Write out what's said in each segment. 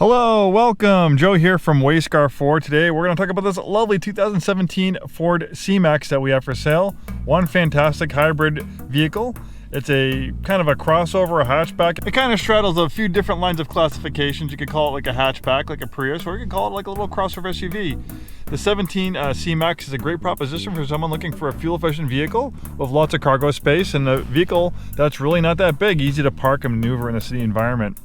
Hello, welcome. Joe here from Way Scarff Way. Today we're going to talk about this lovely 2017 Ford C-Max that we have for sale. One fantastic hybrid vehicle. It's a kind of a crossover, a hatchback. It kind of straddles a few different lines of classifications. You could call it like a hatchback, like a Prius, or you could call it like a little crossover SUV. The 17 C-Max is a great proposition for someone looking for a fuel-efficient vehicle with lots of cargo space and a vehicle that's really not that big, easy to park and maneuver in a city environment.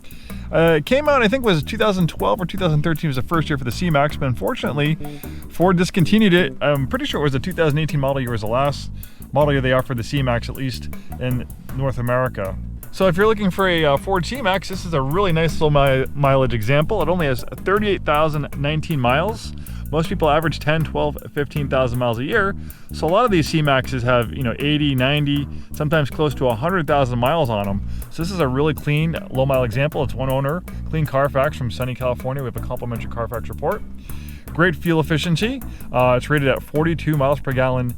It came out, I think it was 2012 or 2013 was the first year for the C-Max, but unfortunately Ford discontinued it. I'm pretty sure it was the 2018 model year was the last model year they offered the C-Max, at least in North America. So if you're looking for a Ford C-Max, this is a really nice little mileage example. It only has 38,019 miles. Most people average 10, 12, 15,000 miles a year. So a lot of these C-Maxes have, 80, 90, sometimes close to 100,000 miles on them. So this is a really clean, low mile example. It's one owner, clean Carfax from sunny California. We have a complimentary Carfax report. Great fuel efficiency. It's rated at 42 miles per gallon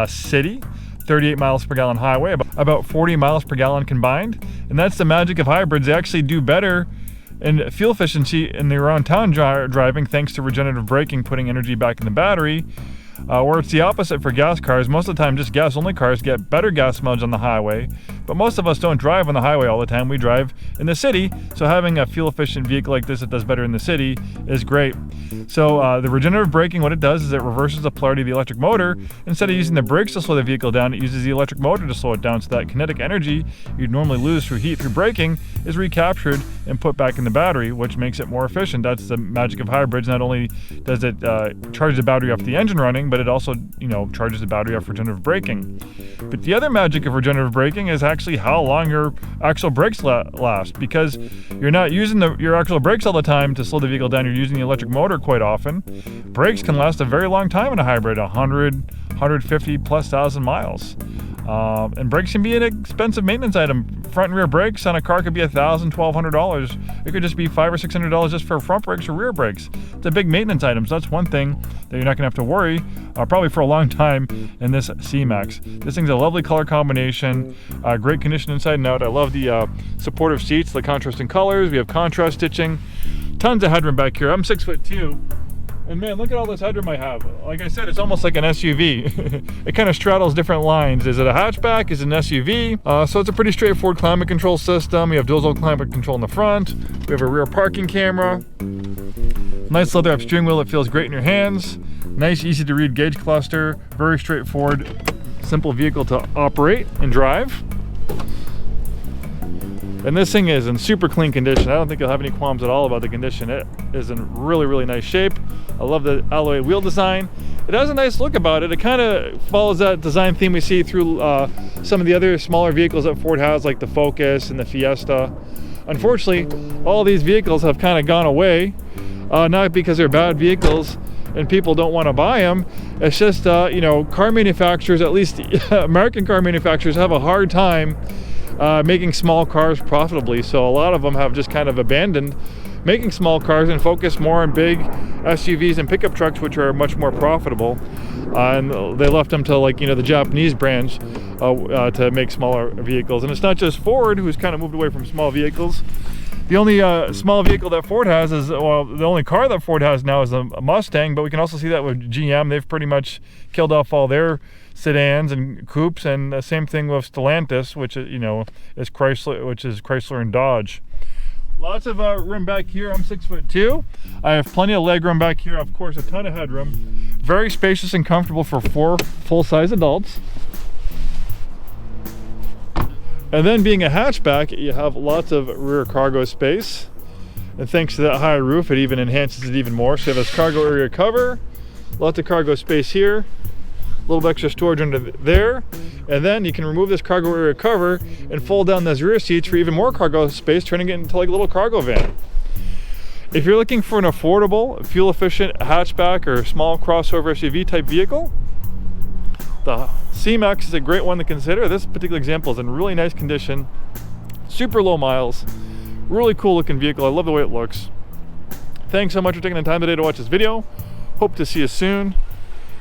city, 38 miles per gallon highway, about 40 miles per gallon combined. And that's the magic of hybrids. They actually do better in fuel efficiency in the around town driving thanks to regenerative braking, putting energy back in the battery, where it's the opposite for gas cars. Most of the time just gas only cars get better gas mileage on the highway, but most of us don't drive on the highway all the time. We drive in the city, so having a fuel efficient vehicle like this that does better in the city is great. So the regenerative braking, what it does is it reverses the polarity of the electric motor. Instead of using the brakes to slow the vehicle down, it uses the electric motor to slow it down, so that kinetic energy you'd normally lose through heat through braking is recaptured and put back in the battery, which makes it more efficient. That's the magic of hybrids. Not only does it charge the battery off the engine running, but it also charges the battery off regenerative braking. But the other magic of regenerative braking is actually how long your actual brakes last, because you're not using your actual brakes all the time to slow the vehicle down. You're using the electric motor quite often. Brakes can last a very long time in a hybrid, 100, 150 plus thousand miles. And brakes can be an expensive maintenance item. Front and rear brakes on a car could be $1,000, $1,200. It could just be $500 or $600 just for front brakes or rear brakes. It's a big maintenance item, so that's one thing that you're not gonna have to worry probably for a long time in this C-Max. This thing's a lovely color combination, great condition inside and out. I love the supportive seats, the contrasting colors. We have contrast stitching, tons of headroom back here. I'm 6'2". And man, look at all this headroom I have. Like I said, it's almost like an SUV. It kind of straddles different lines. Is it a hatchback? Is it an SUV? So it's a pretty straightforward climate control system. We have dual zone climate control in the front. We have a rear parking camera. Nice leather up steering wheel that feels great in your hands. Nice, easy to read gauge cluster. Very straightforward, simple vehicle to operate and drive. And this thing is in super clean condition. I don't think you'll have any qualms at all about the condition. It is in really, really nice shape. I love the alloy wheel design. It has a nice look about it. It kind of follows that design theme we see through some of the other smaller vehicles that Ford has, like the Focus and the Fiesta. Unfortunately, all these vehicles have kind of gone away, not because they're bad vehicles and people don't want to buy them. It's just, car manufacturers, at least American car manufacturers, have a hard time making small cars profitably. So a lot of them have just kind of abandoned making small cars and focus more on big SUVs and pickup trucks, which are much more profitable. And they left them to the Japanese brands to make smaller vehicles. And it's not just Ford who's kind of moved away from small vehicles. The only small vehicle that Ford has is, the only car that Ford has now is a Mustang, but we can also see that with GM. They've pretty much killed off all their sedans and coupes, and the same thing with Stellantis, which is, is Chrysler and Dodge. Lots of room back here. I'm 6'2". I have plenty of leg room back here. Of course, a ton of headroom. Very spacious and comfortable for 4 full-size adults. And then being a hatchback, you have lots of rear cargo space. And thanks to that high roof, it even enhances it even more. So you have this cargo area cover, lots of cargo space here, a little extra storage under there. And then you can remove this cargo area cover and fold down those rear seats for even more cargo space, turning it into like a little cargo van. If you're looking for an affordable, fuel-efficient hatchback or small crossover SUV type vehicle, the C-Max is a great one to consider. This particular example is in really nice condition, super low miles, really cool looking vehicle. I love the way it looks. Thanks so much for taking the time today to watch this video. Hope to see you soon,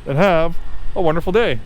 and have a wonderful day.